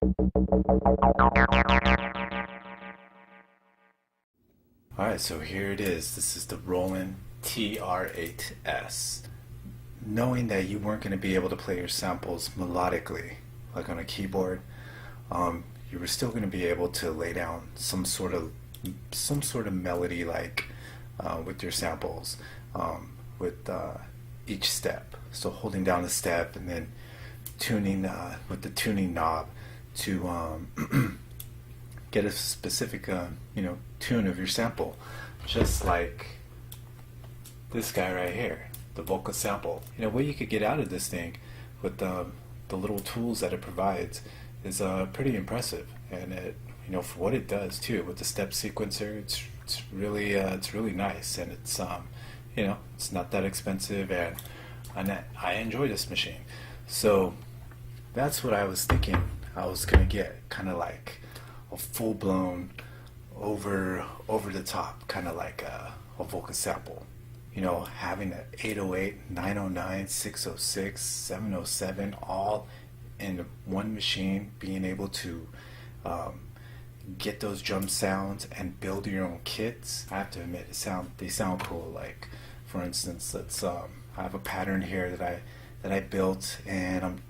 Alright, so here it is. This is the Roland TR-8S. Knowing that you weren't going to be able to play your samples melodically, like on a keyboard, you were still going to be able to lay down some sort of melody, like with your samples, with each step. So holding down a step and then tuning with the tuning knob to get a specific tune of your sample, just like this guy right here, the vocal sample. What you could get out of this thing with the little tools that it provides is pretty impressive, and it for what it does too with the step sequencer, it's really nice, and it's not that expensive, and I enjoy this machine. So that's what I was thinking. I was gonna get kind of like a full-blown over the top, kind of like a vocal sample, having an 808, 909, 606, 707 all in one machine, being able to get those drum sounds and build your own kits. I have to admit, they sound cool. Like, for instance, I have a pattern here that I built, and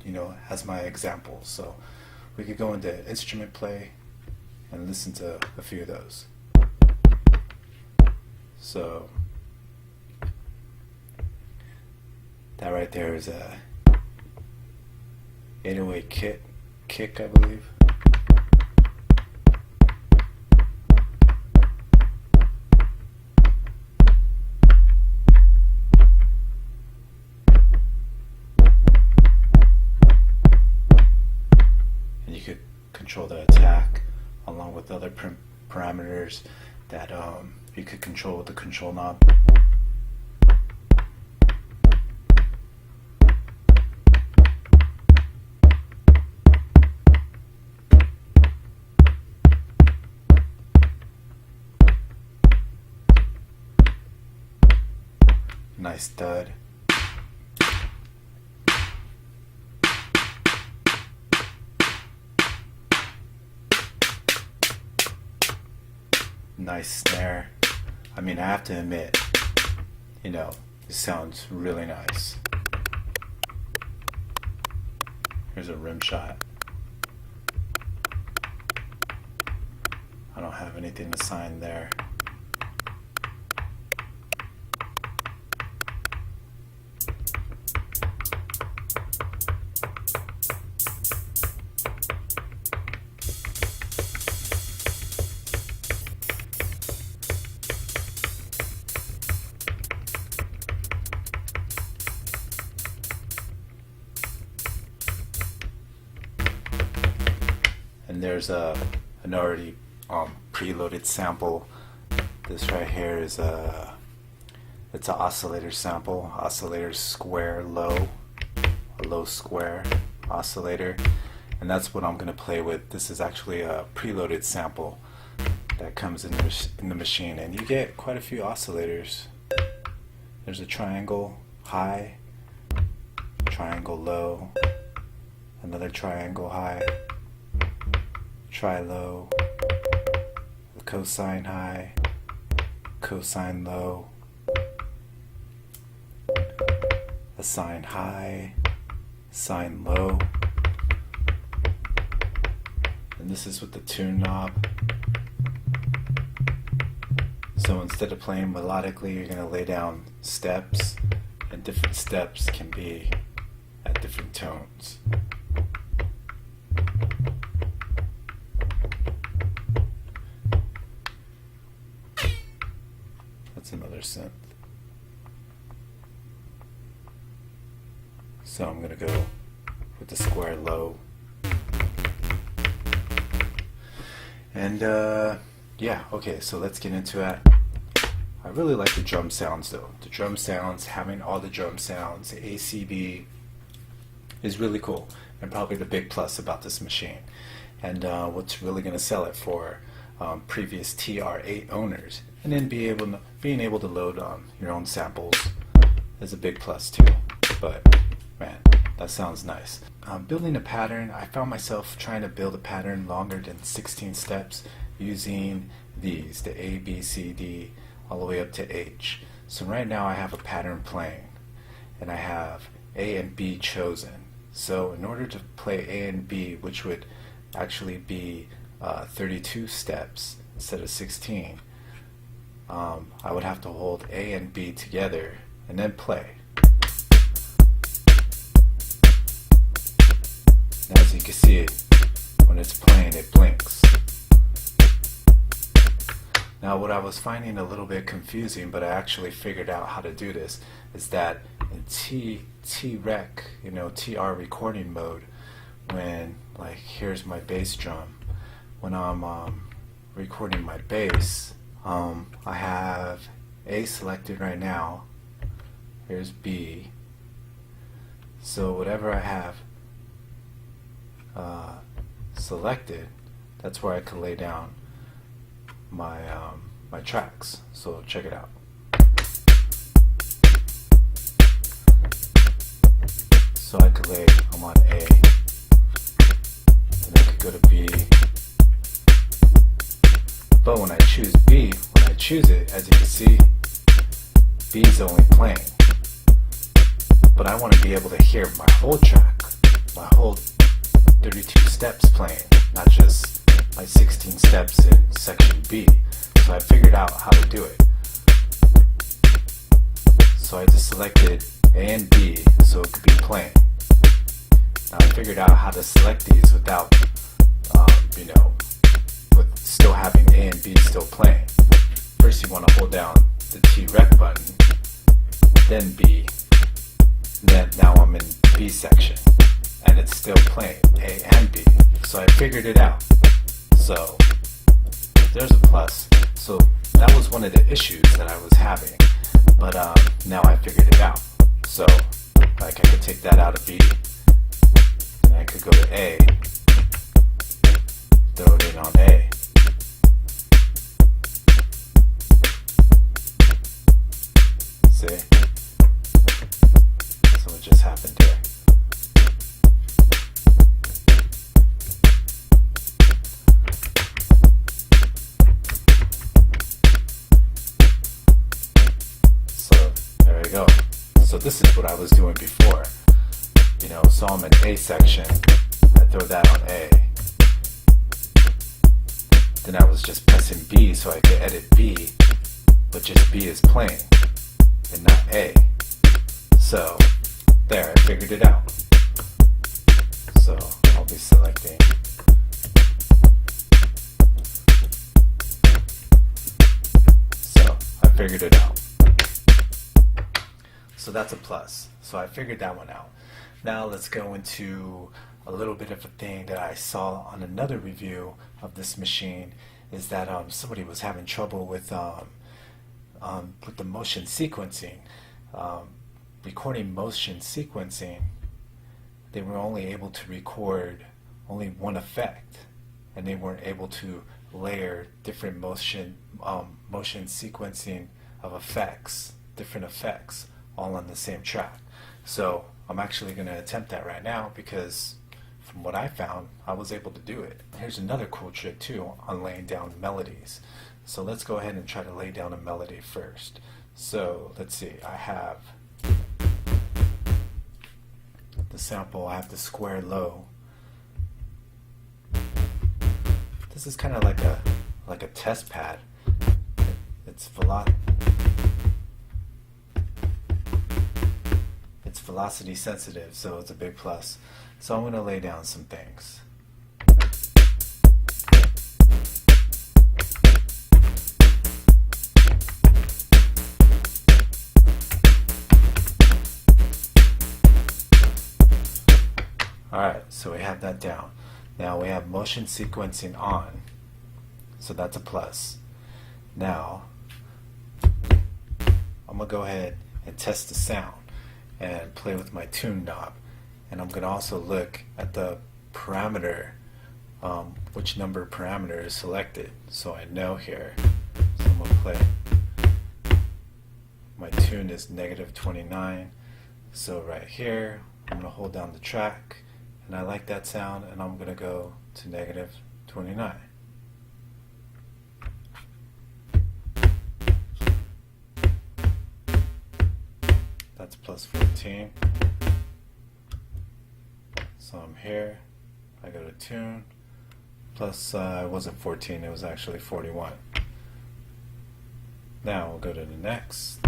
as my example. So we could go into instrument play and listen to a few of those. So that right there is a 808 kick, I believe. And you could control the attack along with other parameters that you could control with the control knob. Nice thud. Nice snare. I mean, I have to admit, it sounds really nice. Here's a rim shot. I don't have anything to sign there. And there's an already preloaded sample. This right here is it's an oscillator sample, oscillator square low, a low square oscillator, and that's what I'm gonna play with. This is actually a preloaded sample that comes in the machine, and you get quite a few oscillators. There's a triangle high, triangle low, another triangle high, tri-low, the cosine high, cosine low, a sine high, sine low, and this is with the tune knob. So instead of playing melodically, you're going to lay down steps, and different steps can be at different tones. That's another synth. So I'm going to go with the square low. And yeah, okay, so let's get into it. I really like the drum sounds though. The drum sounds, having all the drum sounds, ACB, is really cool, and probably the big plus about this machine. And what's really going to sell it for previous TR-8 owners, and then being able to load your own samples is a big plus too. But man, that sounds nice. Building a pattern, I found myself trying to build a pattern longer than 16 steps using these, the A, B, C, D, all the way up to H. So right now I have a pattern playing, and I have A and B chosen. So in order to play A and B, which would actually be 32 steps instead of 16, I would have to hold A and B together and then play. Now, as you can see, when it's playing, it blinks. Now, what I was finding a little bit confusing, but I actually figured out how to do this, is that in T-Rec, TR recording mode, when, like, here's my bass drum, when I'm recording my bass, I have A selected right now, here's B, so whatever I have selected, that's where I could lay down my my tracks. So check it out. So I could lay, I'm on A, then I could go to B, but when I choose B, when I choose it, as you can see, B is only playing, but I want to be able to hear my whole track, my whole 32 steps playing, not just my 16 steps in section B. So I figured out how to do it. So I just selected A and B so it could be playing. Now I figured out how to select these without, with still having A and B still playing. First you want to hold down the T-Rec button, then B, and then now I'm in B section, and it's still playing A and B. So I figured it out. So there's a plus. So that was one of the issues that I was having, but now I figured it out. So like I could take that out of B, and I could go to A, throw it in on A. See? So it just happened here. Go. So this is what I was doing before. So I'm in A section, I throw that on A. Then I was just pressing B so I could edit B, but just B is playing and not A. So there, I figured it out. So I'll be selecting. So I figured it out. So that's a plus. So I figured that one out. Now let's go into a little bit of a thing that I saw on another review of this machine, is that somebody was having trouble with the motion sequencing. Recording motion sequencing, they were only able to record only one effect, and they weren't able to layer different motion sequencing of effects, different effects, all on the same track. So I'm actually going to attempt that right now, because from what I found, I was able to do it. Here's another cool trick too on laying down melodies. So let's go ahead and try to lay down a melody first. So let's see, I have the sample, I have the square low. This is kind of like a test pad. It's velocity sensitive, so it's a big plus. So I'm going to lay down some things. Alright, so we have that down. Now we have motion sequencing on, so that's a plus. Now I'm going to go ahead and test the sound and play with my tune knob, and I'm going to also look at the parameter, which number parameter is selected, so I know here. So I'm going to play, my tune is -29, so right here I'm going to hold down the track, and I like that sound, and I'm going to go to negative 29. That's plus 14. So I'm here, I go to tune, plus it wasn't 14, it was actually 41. Now we'll go to the next.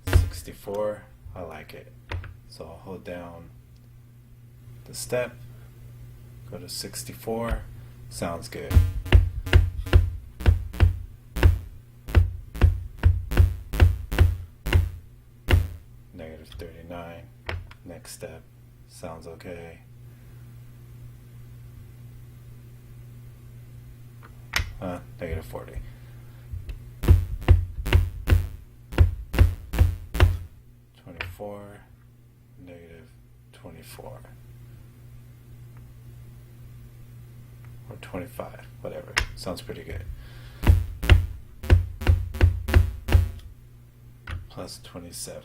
64, I like it. So I'll hold down the step, go to 64, sounds good. Negative 39, next step, sounds okay. Negative 40. Negative 24, or 25, whatever. Sounds pretty good. Plus 27.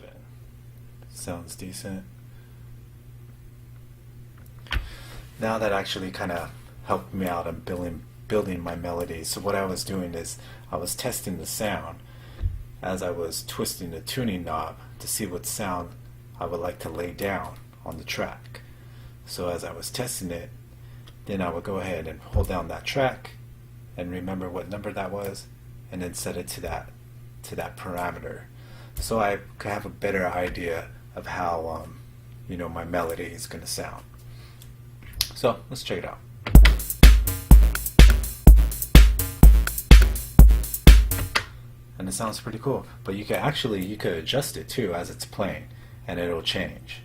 Sounds decent. Now that actually kind of helped me out in building my melody. So what I was doing is I was testing the sound as I was twisting the tuning knob to see what sound I would like to lay down on the track. So as I was testing it, then I would go ahead and hold down that track and remember what number that was, and then set it to that parameter, so I could have a better idea of how my melody is going to sound. So let's check it out. And it sounds pretty cool, but you could adjust it too as it's playing, and it'll change.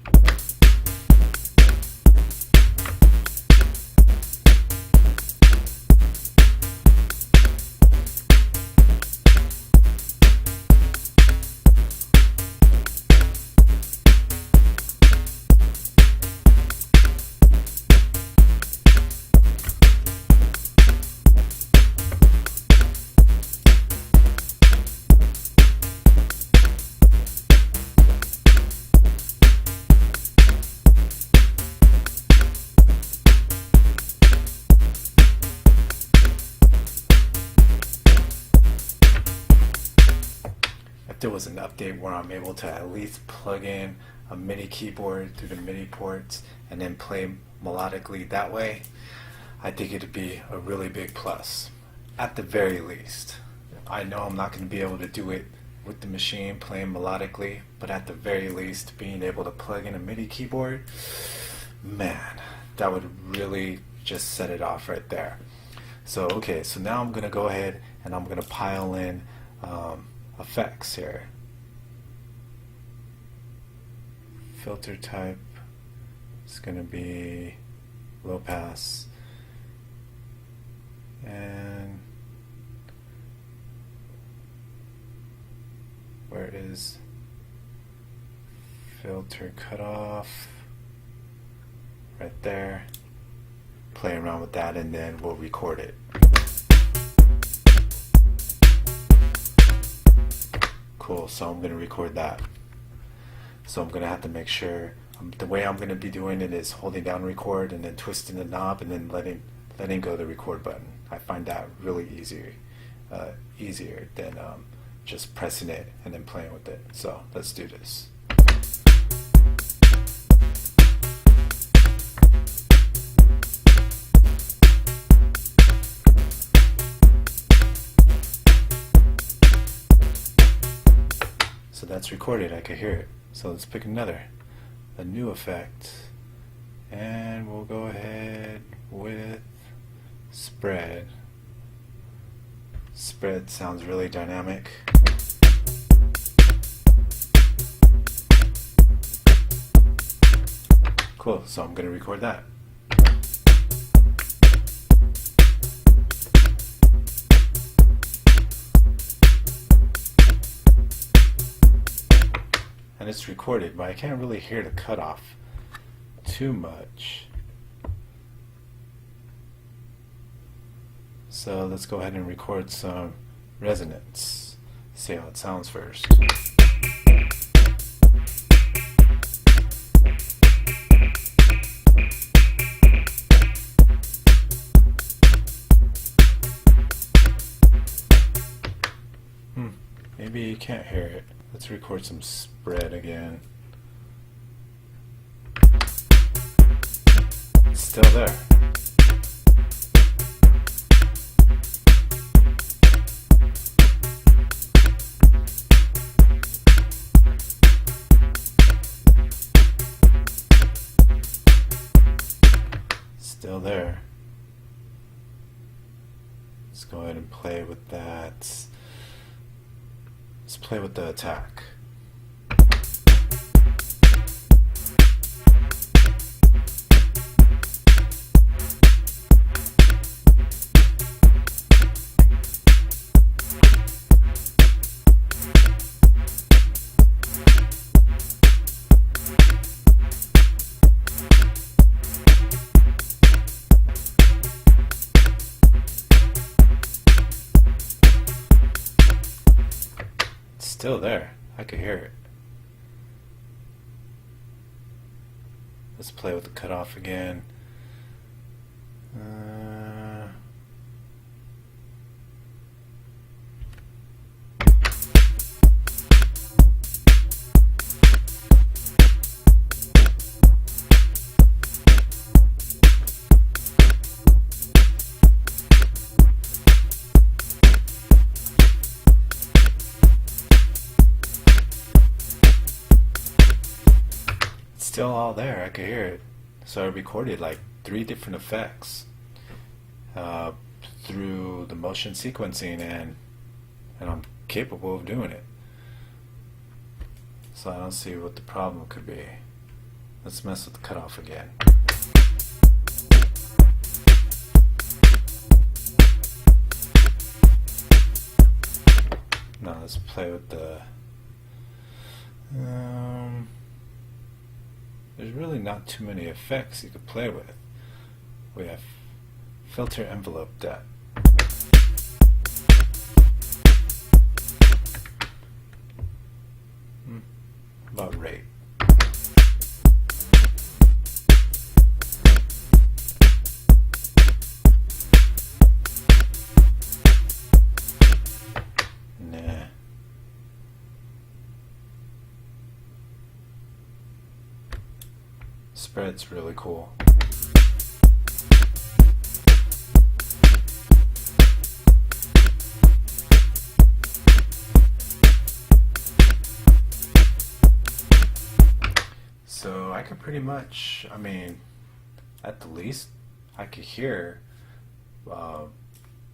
If there was an update where I'm able to at least plug in a MIDI keyboard through the MIDI ports and then play melodically that way, I think it'd be a really big plus. At the very least. I know I'm not going to be able to do it with the machine playing melodically, but at the very least, being able to plug in a MIDI keyboard, man, that would really just set it off right there. So okay, so now I'm going to go ahead and I'm going to pile in effects here. Filter type is going to be low pass, and where is filter cutoff? Right there. Play around with that and then we'll record it. Cool, so I'm going to record that. So I'm going to have to make sure, the way I'm going to be doing it is holding down record and then twisting the knob and then letting go the record button. I find that really easier than just pressing it and then playing with it. So let's do this. So that's recorded, I can hear it. So let's pick a new effect, and we'll go ahead with spread. Spread sounds really dynamic. Cool, so I'm going to record that. And it's recorded, but I can't really hear the cutoff too much. So let's go ahead and record some resonance. See how it sounds first. can't hear it. Let's record some spread again. It's still there. Still there. Let's go ahead and play with that. Let's play with the attack. Still there. I could hear it. Let's play with the cutoff again. Still all there, I could hear it. So I recorded like 3 different effects through the motion sequencing, and I'm capable of doing it. So I don't see what the problem could be. Let's mess with the cutoff again. Now let's play with the there's really not too many effects you could play with. We have filter envelope depth. About rate. Nah. Spread's really cool. So I could pretty much, I mean, at the least, I could hear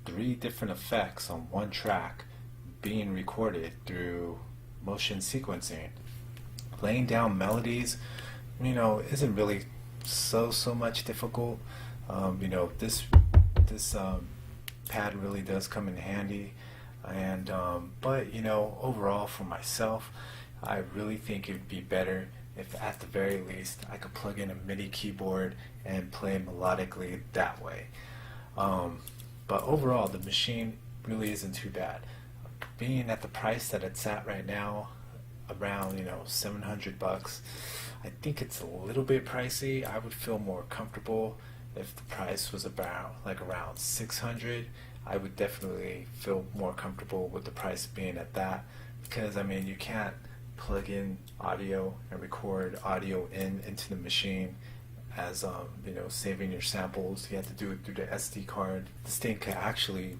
3 different effects on one track being recorded through motion sequencing. Laying down melodies, you know, isn't really so much difficult. You know, this pad really does come in handy, and but you know, overall for myself, I really think it'd be better if at the very least I could plug in a MIDI keyboard and play melodically that way. But overall, the machine really isn't too bad. Being at the price that it's at right now, around, you know, $700, I think it's a little bit pricey. I would feel more comfortable if the price was about like around $600. I would definitely feel more comfortable with the price being at that, because I mean, you can't plug in audio and record audio into the machine as you know, saving your samples. You have to do it through the SD card. This thing can actually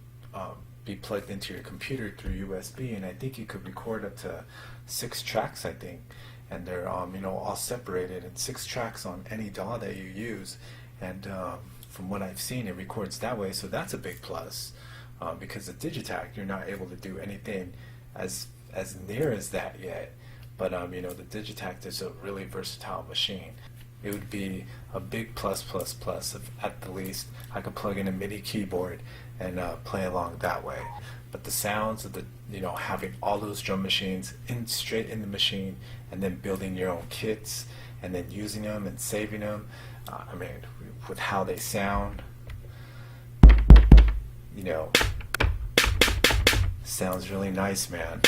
be plugged into your computer through USB, and I think you could record up to 6 tracks, I think, and they're you know, all separated, and 6 tracks on any DAW that you use. And from what I've seen, it records that way, so that's a big plus. Because the Digitac, you're not able to do anything as near as that yet. But you know, the Digitac is a really versatile machine. It would be a big plus if at the least I could plug in a MIDI keyboard and play along that way. But the sounds of the, you know, having all those drum machines straight in the machine, and then building your own kits and then using them and saving them, I mean, with how they sound, you know, sounds really nice, man.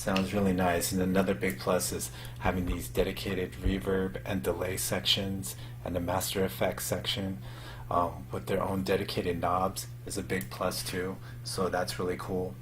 Sounds really nice. And another big plus is having these dedicated reverb and delay sections, and the master effects section with their own dedicated knobs is a big plus too. So that's really cool.